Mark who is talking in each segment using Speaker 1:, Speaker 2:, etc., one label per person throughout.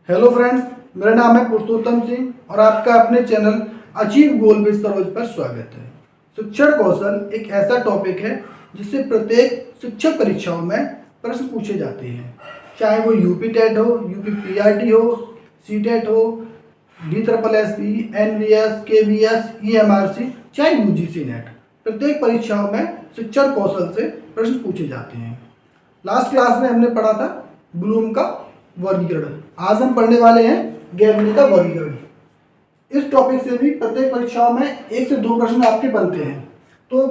Speaker 1: Hello friends, मेरा नाम है पुरुषोत्तम सिंह और आपका अपने channel achieve goal with Saroj पर स्वागत है। शिक्षण कौशल एक ऐसा टॉपिक है जिससे प्रत्येक शिक्षक परीक्षाओं में प्रश्न पूछे जाते हैं, चाहे वो यूपी टेट हो, यूपी पीआरटी हो, सी टेट हो, DSSC, NVS, KVS, EMRC, चाहे UGC नेट। प्रत्येक परीक्षाओं में शिक्षण कौशल से प्रश्न पूछे जाते हैं। लास्ट क्लास में हमने पढ़ा था ब्लूम का वर्गीकरण। आज हम पढ़ने वाले हैं गैगने का वर्गीकरण। इस टॉपिक से भी प्रत्येक परीक्षाओं में 1 से 2 प्रश्न आपके बनते हैं। तो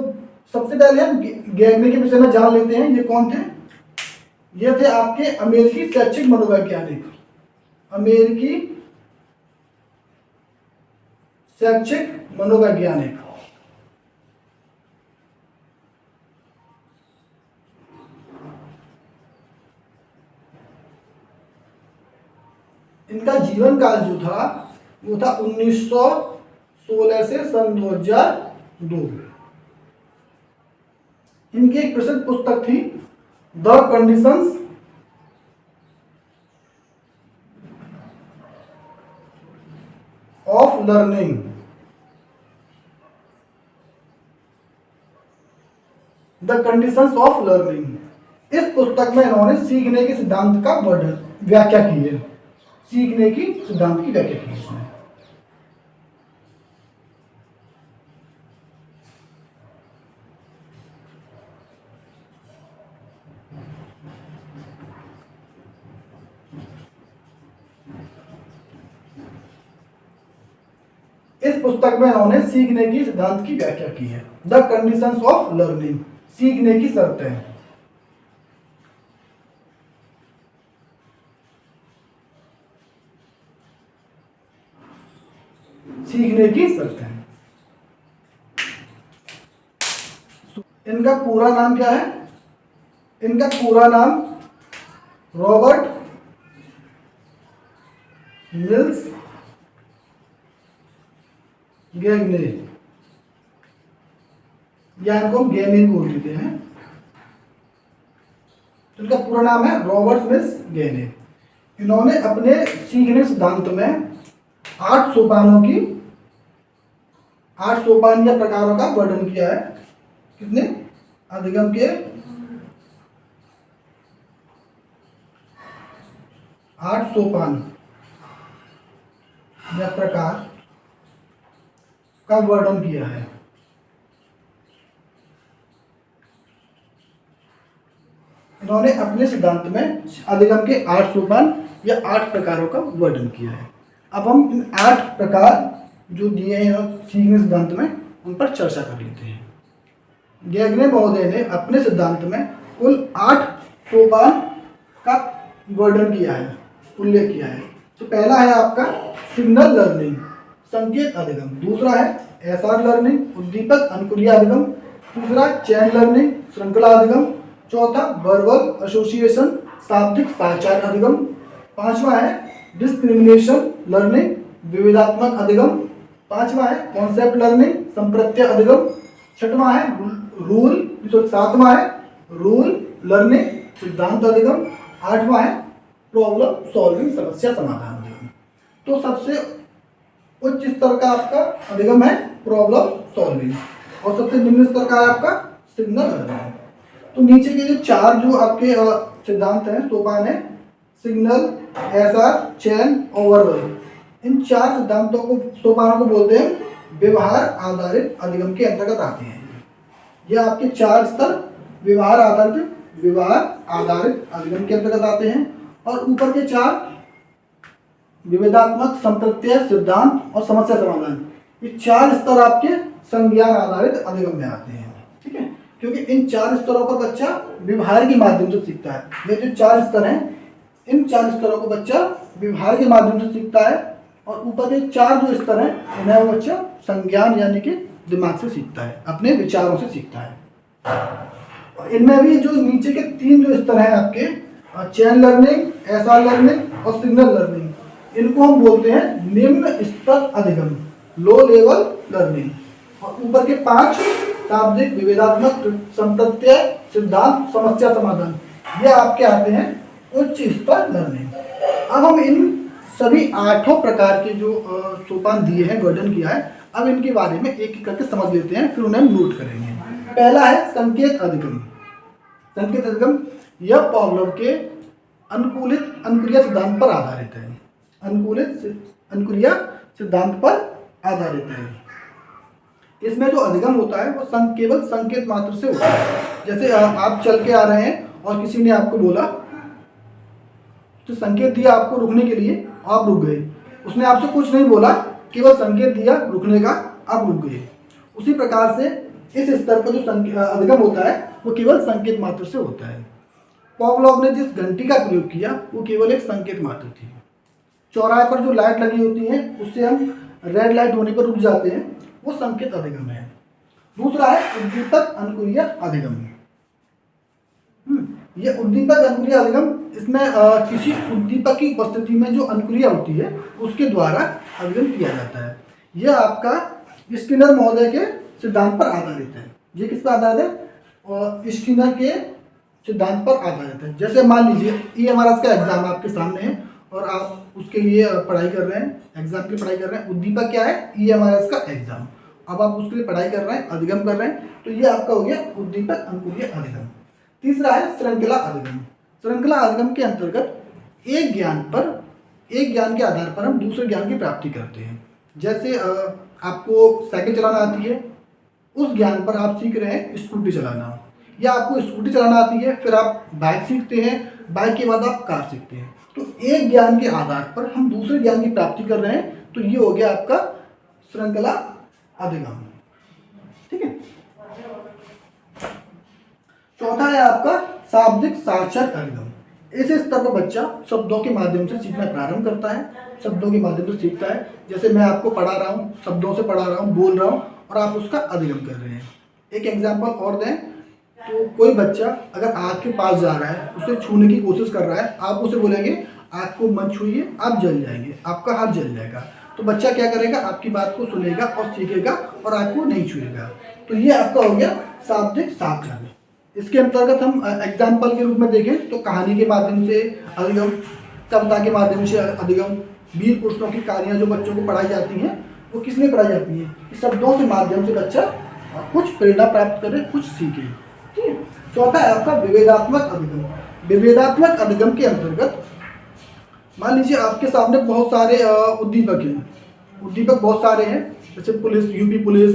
Speaker 1: सबसे पहले हम गैगने के विषय में जान लेते हैं। ये कौन थे? ये थे आपके अमेरिकी शैक्षिक मनोवैज्ञानिक, अमेरिकी शैक्षिक मनोवैज्ञानिक। इनका जीवन काल जो था वो था 1916 से सन 2002। इनकी एक प्रसिद्ध पुस्तक थी the conditions of learning. The conditions of learning. इस पुस्तक में इन्होंने सीखने के सिद्धांत का वर्णन व्याख्या की है। सीखने की सिद्धांत की व्याख्या की इसमें। इस पुस्तक में इन्होंने सीखने की सिद्धांत की व्याख्या की है। द कंडीशंस ऑफ लर्निंग, सीखने की शर्तें। सीखने की शर्तें। इनका पूरा नाम क्या है? इनका पूरा नाम रॉबर्ट मिल्स गैगने, या इनको हम गैगने बोल देते हैं। इनका पूरा नाम है रॉबर्ट मिल्स गैगने। इन्होंने अपने सीखने सिद्धांत में 8 सोपान या प्रकारों का वर्णन किया है। कितने? अधिगम के 8 सोपान या प्रकार का वर्णन किया है। इन्होंने अपने सिद्धांत में अधिगम के 8 सोपान या 8 प्रकारों का वर्णन किया है। अब हम इन 8 प्रकार जो दिए हैं सीखने सिद्धांत में उन पर चर्चा कर लेते हैं। गैगने महोदय ने अपने सिद्धांत में कुल 8 सोपान का वर्णन किया है, उल्लेख किया है। तो पहला है आपका सिग्नल लर्निंग, संकेत अधिगम। दूसरा है एसआर लर्निंग, उद्दीपक अनुक्रिया अधिगम। तीसरा चैन लर्निंग, श्रृंखला अधिगम। चौथा वर्बल एसोसिएशन, शाब्दिक साचार अधिगम। पांचवा है डिस्क्रिमिनेशन लर्निंग, विविधात्मक अधिगम। पांचवा है कॉन्सेप्ट लर्निंग, संप्रत्यय अधिगम। छठवां है सातवां है रूल लर्निंग, सिद्धांत अधिगम। आठवां है प्रॉब्लम सॉल्विंग, समस्या समाधान अधिगम। तो सबसे उच्च स्तर का आपका अधिगम है प्रॉब्लम सॉल्विंग और सबसे निम्न स्तर का है आपका सिग्नल लर्निंग। तो नीचे के जो 4 जो आपके सिद्धांत हैं, सोपान है सिग्नल, एसआर, चैन और वर्बल। इन 4 सिद्धांतों को, सोपानों को बोलते हैं व्यवहार आधारित अधिगम के अंतर्गत आते हैं। ये आपके 4 स्तर व्यवहार आधारित अधिगम के अंतर्गत आते हैं। और ऊपर के 4 विविधात्मक, संप्रत्यय, सिद्धांत और समस्या समाधान, ये 4 स्तर आपके संज्ञान आधारित अधिगम में आते हैं। ठीक है, क्योंकि इन 4 स्तरों पर बच्चा व्यवहार के माध्यम से सीखता है। ये जो 4 स्तर हैं, इन 4 स्तरों को बच्चा व्यवहार के माध्यम से सीखता है और ऊपर के 4 जो स्तर हैं इन्हें वो बच्चा संज्ञान यानी कि दिमाग से सीखता है, अपने विचारों से सीखता है। इनमें भी जो नीचे के 3 जो स्तर हैं आपके, चैन लर्निंग, एसआर लर्निंग और सिग्नल लर्निंग, इनको हम बोलते हैं निम्न स्तर अधिगम, लो लेवल लर्निंग। और ऊपर के 5 शाब्दिक, विवेदात्मक, संप्रत्यय, सिद्धांत, समस्या समाधान, ये आपके आते हैं उच्च स्तर लर्निंग। अब हम इन सभी 8 प्रकार के जो सोपान दिए हैं, वर्णन किया है, अब इनके बारे में एक एक करके समझ लेते हैं, फिर उन्हें हम नोट करेंगे। पहला है संकेत अधिगम। संकेत अधिगम यह पावलोव के अनुकूलित अनुक्रिया सिद्धांत पर आधारित है। अनुकूलित अनुक्रिया सिद्धांत पर आधारित है। इसमें जो अधिगम होता है वो केवल संकेत मात्र से होता है। जैसे आप चल के आ रहे हैं और किसी ने आपको बोला, तो संकेत दिया आपको रुकने के लिए, आप रुक गए। उसने आपसे कुछ नहीं बोला, केवल संकेत दिया रुकने का, आप रुक गए। उसी प्रकार से इस स्तर पर जो अधिगम होता है वो केवल संकेत मात्र से होता है। पावलोव ने जिस घंटी का प्रयोग किया वो केवल एक संकेत मात्र थी। चौराहे पर जो लाइट लगी होती है उससे हम रेड लाइट होने पर रुक जाते हैं, वो संकेत अधिगम है। दूसरा है उद्दीपक अनुक्रिया अधिगम। ये उद्दीपक अनुक्रिया अधिगम, इसमें किसी उद्दीपक की उपस्थिति में जो अनुक्रिया होती है उसके द्वारा अधिगम किया जाता है। यह आपका स्किनर महोदय के सिद्धांत पर आधारित है। ये किस पर आधारित है? स्किनर के सिद्धांत पर आधारित है। जैसे मान लीजिए EMRS का एग्जाम आपके सामने है और आप उसके लिए पढ़ाई कर रहे हैं, एग्जाम की पढ़ाई कर रहे हैं। उद्दीपक क्या है? EMRS का एग्जाम। अब आप उसके लिए पढ़ाई कर रहे हैं, अधिगम कर रहे हैं, तो ये आपका हो गया उद्दीपक अनुक्रिया अधिगम। तीसरा है श्रृंखला अधिगम। श्रृंखला अधिगम के अंतर्गत एक ज्ञान के आधार पर हम दूसरे ज्ञान की प्राप्ति करते हैं। जैसे आपको साइकिल चलाना आती है, उस ज्ञान पर आप सीख रहे हैं स्कूटी चलाना, या आपको स्कूटी चलाना आती है, फिर आप बाइक सीखते हैं, बाइक के बाद आप कार सीखते हैं। तो एक ज्ञान के आधार पर हम दूसरे ज्ञान की प्राप्ति कर रहे हैं, तो ये हो गया आपका श्रृंखला अधिगम। ठीक है। चौथा है आपका शाब्दिक साक्षर अधिगम। इस स्तर पर बच्चा शब्दों के माध्यम से सीखना प्रारंभ करता है, शब्दों के माध्यम से सीखता है। जैसे मैं आपको पढ़ा रहा हूँ, शब्दों से पढ़ा रहा हूँ, बोल रहा हूँ और आप उसका अधिगम कर रहे हैं। एक एग्जाम्पल और दें तो कोई बच्चा अगर आग के पास जा रहा है, उसे छूने की कोशिश कर रहा है, आप उसे बोलेंगे आग को मत छूइए, आप जल जाएंगे, आपका हाथ जल जाएगा। तो बच्चा क्या करेगा? आपकी बात को सुनेगा और सीखेगा और आग को नहीं छुएगा। तो ये आपका हो गया शाब्दिक साक्षर। इसके अंतर्गत हम एग्जाम्पल के रूप में देखें तो कहानी के माध्यम से अधिगम, कविता के माध्यम से अधिगम, वीर पुरुषों की कहानियाँ जो बच्चों को पढ़ाई जाती हैं वो किस लिए पढ़ाई जाती हैं? शब्दों के माध्यम से बच्चा कुछ प्रेरणा प्राप्त करे, कुछ सीखे। ठीक है। चौथा है आपका विभेदात्मक अधिगम। विभेदात्मक अधिगम के अंतर्गत मान लीजिए आपके सामने बहुत सारे उद्दीपक हैं, उद्दीपक बहुत सारे हैं, जैसे police, UP police,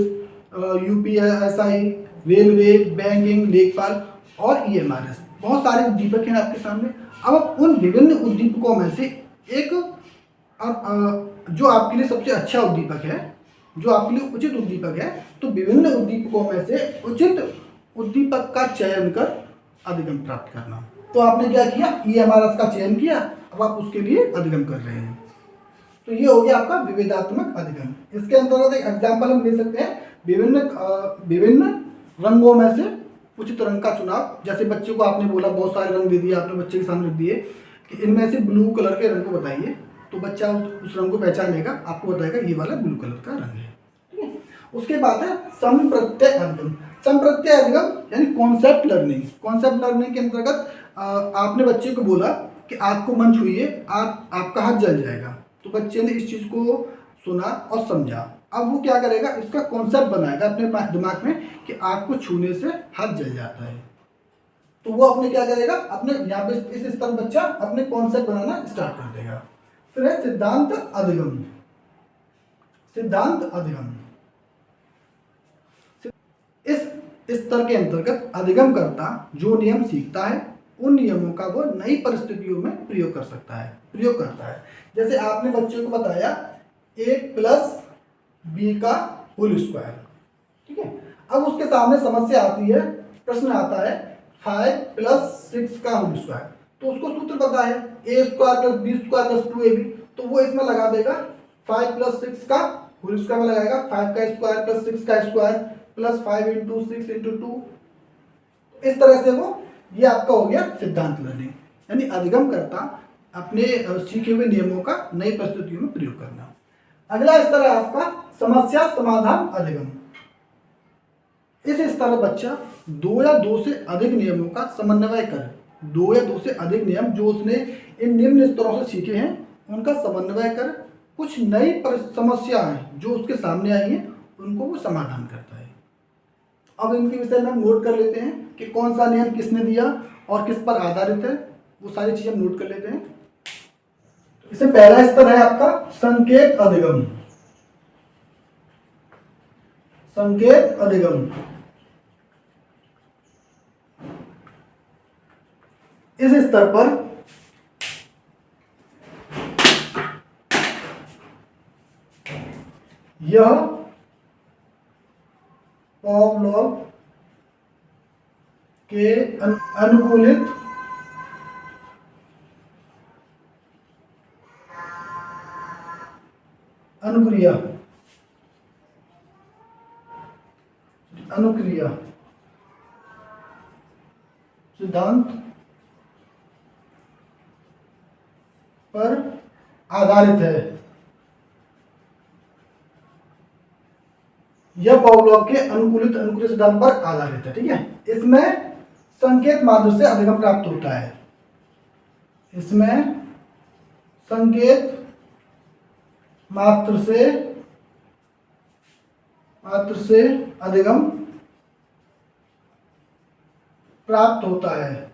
Speaker 1: UPSI, railway, banking, लेखपाल और EMRS, बहुत सारे उद्दीपक हैं आपके सामने। अब उन विभिन्न उद्दीपकों में से एक जो आपके लिए सबसे अच्छा उद्दीपक है, जो आपके लिए उचित उद्दीपक है, तो विभिन्न उद्दीपकों में से उचित उद्दीपक का चयन कर अधिगम प्राप्त करना। तो आपने क्या किया? EMRS का चयन किया, अब आप उसके लिए अधिगम कर रहे हैं। तो ये हो गया आपका विभेदात्मक अधिगम। इसके अंतर्गत एक एग्जाम्पल हम ले सकते हैं, विभिन्न रंगों में से उचित रंग का चुनाव। जैसे बच्चे को आपने बोला, बहुत सारे रंग दे दिए आपने, बच्चे के सामने रख दिए कि इनमें से ब्लू कलर के रंग को बताइए, तो बच्चा उस रंग को पहचानेगा, आपको बताएगा ये वाला ब्लू कलर का रंग है। ठीक है। उसके बाद है संप्रत्यय अधिगम। संप्रत्यय अधिगम यानी कॉन्सेप्ट लर्निंग। कॉन्सेप्ट लर्निंग के अंतर्गत आपने बच्चे को बोला कि आग को मत छूइए, आपका हाथ जल जाएगा, तो बच्चे ने इस चीज़ को सुना और समझा। अब वो क्या करेगा? इसका कॉन्सेप्ट बनाएगा अपने दिमाग में कि आग को छूने से हाथ जल जाता है। तो वो अपने क्या करेगा? अपने यहाँ पे इस स्तर बच्चा अपने कॉन्सेप्ट बनाना स्टार्ट कर देगा। फिर है सिद्धांत अधिगम। सिद्धांत अधिगम इस स्तर के अंतर्गत अधिगम करता जो नियम सीखता है, उन नियमों का वो नई परिस्थितियों में प्रयोग करता है। जैसे आपने बच्चे को बताया A + B का होल स्क्वायर। ठीक है। अब उसके सामने समस्या आती है, प्रश्न आता है 5 + 6 का होल स्क्वायर, तो उसको सूत्र पता है A² + B² + 2AB, तो वो इसमें लगा देगा 5 + 6 का होल स्क्वायर में लगाएगा 5 का स्क्वायर + 6 का स्क्वायर + 5 × 6 × 2। इस तरह से वो, ये आपका हो गया सिद्धांत लर्निंग, यानी अधिगम करता अपने सीखे हुए नियमों का नई परिस्थितियों में प्रयोग करना। अगला स्तर है आपका समस्या समाधान अधिगम। इस स्तर पर बच्चा 2 या 2 से अधिक नियमों का समन्वय कर, 2 या 2 से अधिक नियम जो उसने इन निम्न स्तरों से सीखे हैं उनका समन्वय कर कुछ नई समस्याएं जो उसके सामने आई हैं उनको वो समाधान करता है। अब इनके विषय में हम नोट कर लेते हैं कि कौन सा नियम किसने दिया और किस पर आधारित है, वो सारी चीजें हम नोट कर लेते हैं। इससे पहला स्तर है आपका संकेत अधिगम। संकेत अधिगम इस स्तर पर यह पावलोव के अनुकूलित अनुक्रिया सिद्धांत पर आधारित है। यह पावलोव के अनुकूलित सिद्धांत पर आधारित है। ठीक है, इसमें संकेत मात्र से अधिगम प्राप्त होता है। इसमें संकेत मात्र से अधिगम प्राप्त होता है।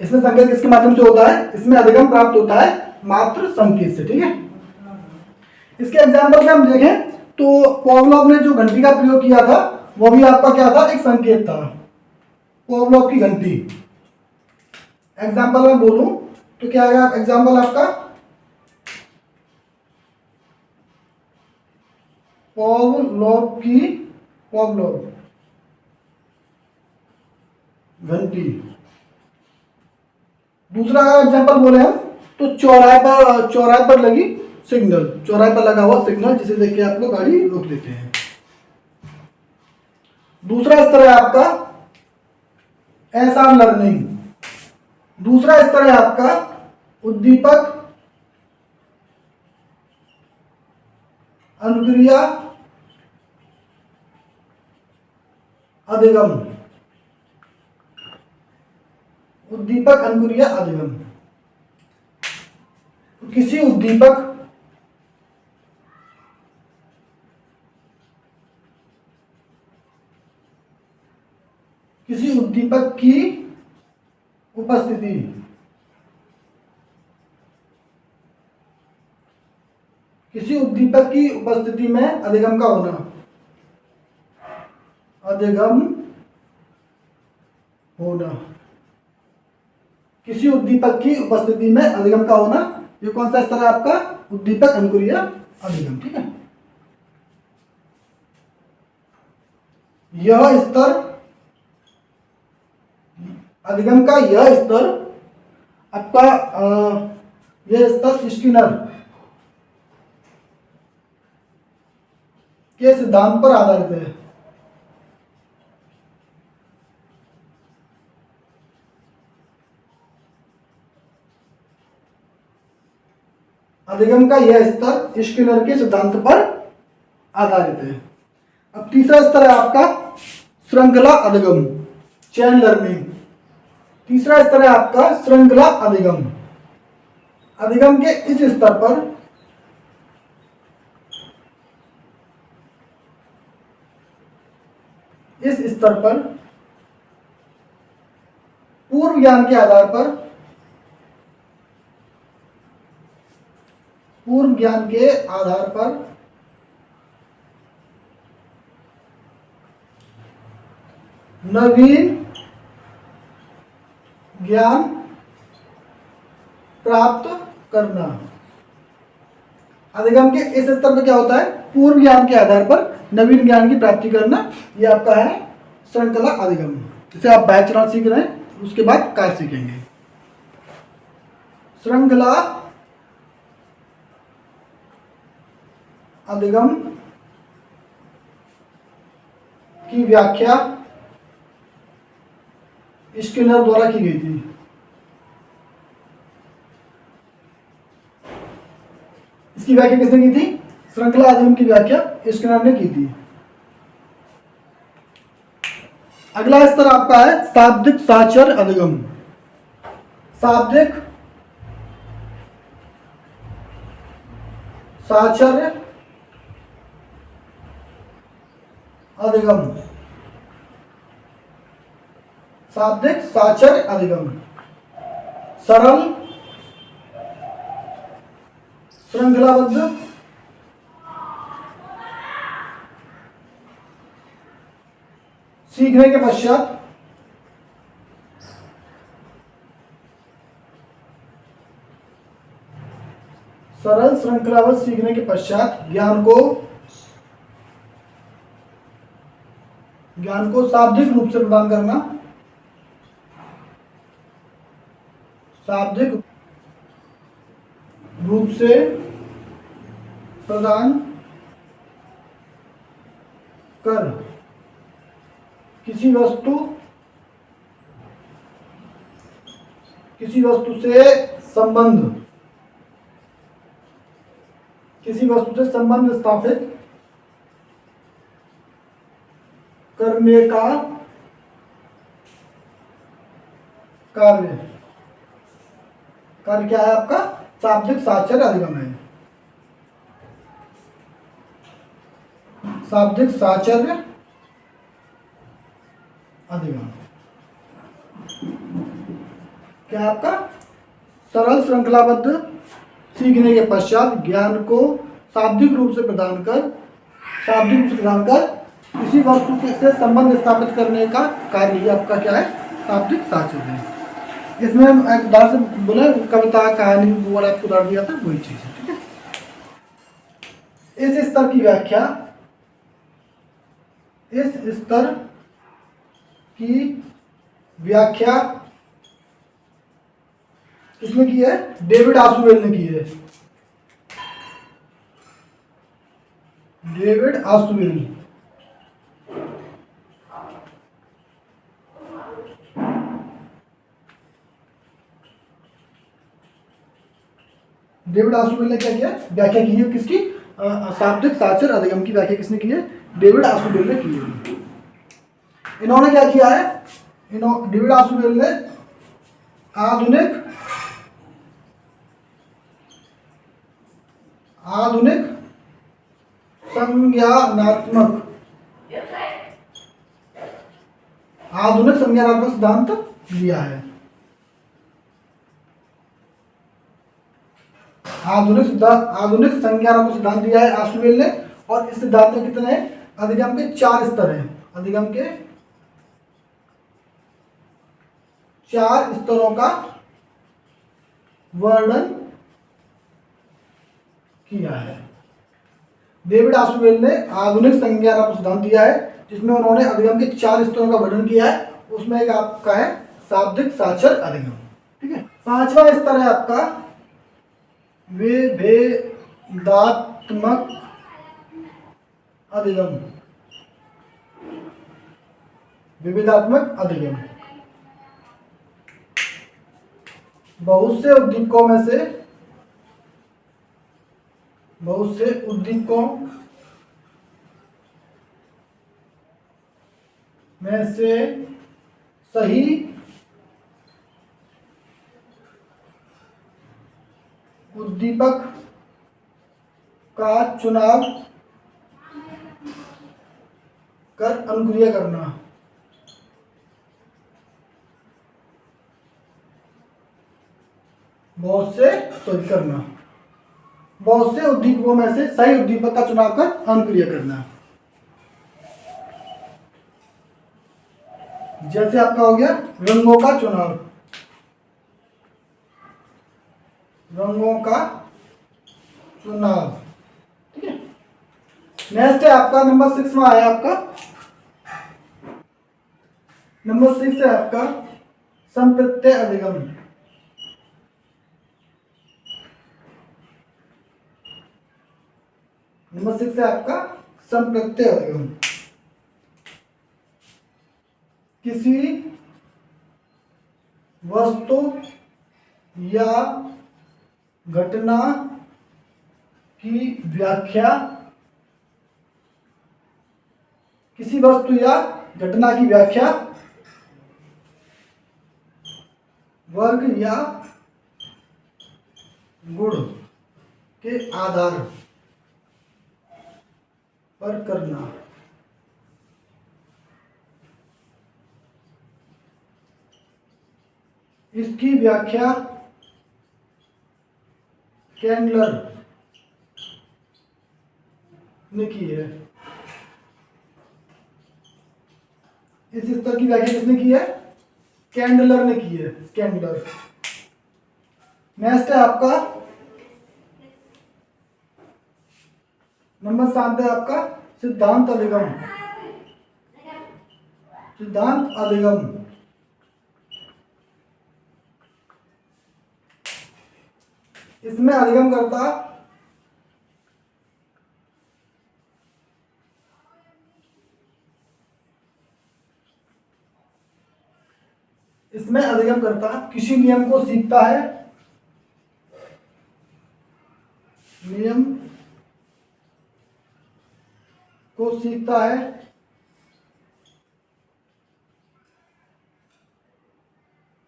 Speaker 1: इसमें संकेत किसके माध्यम से होता है? इसमें अधिगम प्राप्त होता है मात्र संकेत से। ठीक है, इसके एग्जाम्पल में हम देखें तो पावलोव ने जो घंटी का प्रयोग किया था वो भी आपका क्या था? एक संकेत था। पावलोव की घंटी एग्जाम्पल में बोलूं तो क्या आएगा एग्जाम्पल आपका? पावलोव घंटी। दूसरा अगर एग्जाम्पल बोले हम तो चौराहे पर लगी सिग्नल, चौराहे पर लगा हुआ सिग्नल जिसे देख के आप लोग गाड़ी रोक देते हैं। दूसरा स्तर है आपका एहसान लर्निंग। दूसरा स्तर है आपका उद्दीपक अनुक्रिया अधिगम। उद्दीपक अनुक्रिया अधिगम किसी उद्दीपक की उपस्थिति में अधिगम का होना। किसी उद्दीपक की उपस्थिति में अधिगम का होना, ये कौन सा स्तर है आपका? उद्दीपक अनुक्रिया अधिगम। ठीक है, यह स्तर अधिगम का यह स्तर आपका यह स्तर स्किनर के सिद्धांत पर आधारित है। अधिगम का यह स्तर स्किनर के सिद्धांत पर आधारित है। अब तीसरा स्तर है आपका श्रृंखला अधिगम, चेन लर्निंग। तीसरा स्तर है आपका श्रृंखला अधिगम। अधिगम के इस स्तर पर पूर्व ज्ञान के आधार पर नवीन ज्ञान प्राप्त करना। अधिगम के इस स्तर पर क्या होता है? पूर्व ज्ञान के आधार पर नवीन ज्ञान की प्राप्ति करना, ये आपका है श्रृंखला अधिगम। जैसे आप बाइक चलाना सीख रहे हैं, उसके बाद कार सीखेंगे। श्रृंखला अधिगम की व्याख्या स्किनर द्वारा की गई थी। इसकी व्याख्या किसने की थी? श्रृंखला अधिगम की व्याख्या स्किनर ने की थी। अगला स्तर आपका है शाब्दिक साक्षर अधिगम। शाब्दिक साहचर्य अधिगम, शाब्दिक साहचर्य अधिगम, सरल श्रृंखलाबद्ध सीखने के पश्चात सरल श्रृंखलाबद्ध सीखने के पश्चात ज्ञान को शाब्दिक रूप से प्रदान करना, शाब्दिक रूप से प्रदान कर किसी वस्तु से संबंध स्थापित करने का कार्य क्या है आपका? शाब्दिक साहचर्य अधिगम है। शाब्दिक साहचर्य अधिगम क्या है आपका? सरल श्रृंखलाबद्ध सीखने के पश्चात ज्ञान को शाब्दिक रूप से प्रदान कर किसी वस्तु से संबंध स्थापित करने का कार्य ही आपका क्या है? शाब्दिक साहचर्य है। इसमें हम एक उदाहरण से बोले, कविता कहानी वो वाला आपको उदाहरण दिया था, वही चीज है। ठीक है, इस स्तर की व्याख्या किसने की है? डेविड आसुवेल ने की है। डेविड आसुवेल ने क्या किया? व्याख्या की है किसकी? शाब्दिक साहचर्य अधिगम की व्याख्या किसने की है? डेविड आसुवेल ने की है। इन्होंने क्या किया है? डेविड आसुवेल ने आधुनिक संज्ञानात्मक सिद्धांत दिया है। आधुनिक संज्ञानात्मक सिद्धांत दिया है आसुवेल ने। और इस सिद्धांत में कितने अधिगम के 4 स्तर हैं। अधिगम के 4 स्तरों का वर्णन किया है। डेविड आसुवेल ने आधुनिक संज्ञानात्मक सिद्धांत दिया है, जिसमें उन्होंने अधिगम के 4 स्तरों का वर्णन किया है। उसमें एक आपका है शाब्दिक साहचर्य अधिगम। ठीक है, 5वां स्तर है आपका विभेदात्मक अधिगम। विभेदात्मक अधिगम बहुत से उद्दीपकों में से सही उद्दीपक का चुनाव कर अनुक्रिया करना। बहुत से उद्दीपकों में से सही उद्दीपक का चुनाव कर अनुक्रिया करना। जैसे आपका हो गया रंगों का चुनाव। ठीक है, नेक्स्ट है आपका नंबर 6 में आया आपका। नंबर 6 है आपका संप्रत्यय अधिगम। नंबर 6 है आपका संप्रत्यय अधिगम। किसी वस्तु या घटना की व्याख्या वर्ग या गुण के आधार पर करना। इसकी व्याख्या कैंडलर ने की है। इस स्तर की व्याख्या किसने की है? कैंडलर ने की है, कैंडलर। नेक्स्ट है आपका नंबर 7 है आपका सिद्धांत अधिगम। सिद्धांत अधिगम इसमें अधिगम करता किसी नियम को सीखता है, नियम को सीखता है,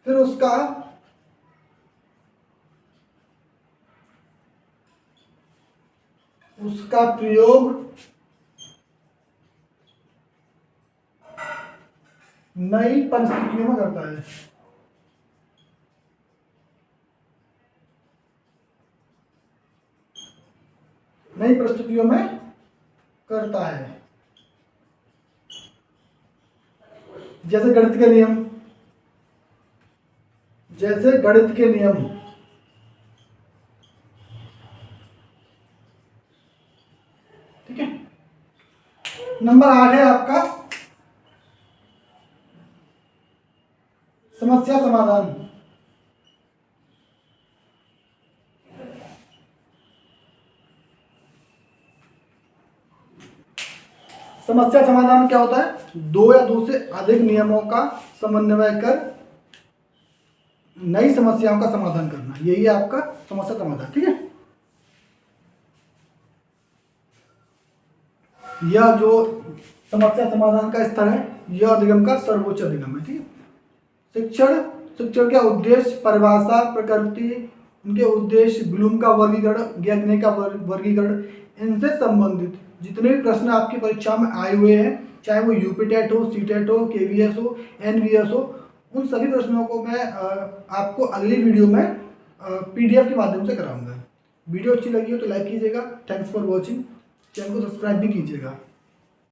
Speaker 1: फिर उसका प्रयोग नई परिस्थितियों में करता है। नई परिस्थितियों में करता है, जैसे गणित के नियम, ठीक है। नंबर 8 है आपका समस्या समाधान। समस्या समाधान क्या होता है? दो या दो से अधिक नियमों का समन्वय कर नई समस्याओं का समाधान करना, यही है आपका समस्या समाधान। ठीक है, यह जो समस्या समाधान का स्तर है यह अधिगम का सर्वोच्च अधिगम है। ठीक है। शिक्षण का उद्देश्य, परिभाषा, प्रकृति, उनके उद्देश्य, ब्लूम का वर्गीकरण, ज्ञागने का वर्गीकरण, इनसे संबंधित जितने भी प्रश्न आपकी परीक्षा में आए हुए हैं, चाहे वो यूपी टेट हो, सी टेट हो, केवीएस हो, एनवीएस हो, उन सभी प्रश्नों को मैं आपको अगली वीडियो में पीडीएफ के माध्यम से कराऊंगा। वीडियो अच्छी लगी हो तो लाइक कीजिएगा। Thanks for watching. चैनल को सब्सक्राइब भी कीजिएगा।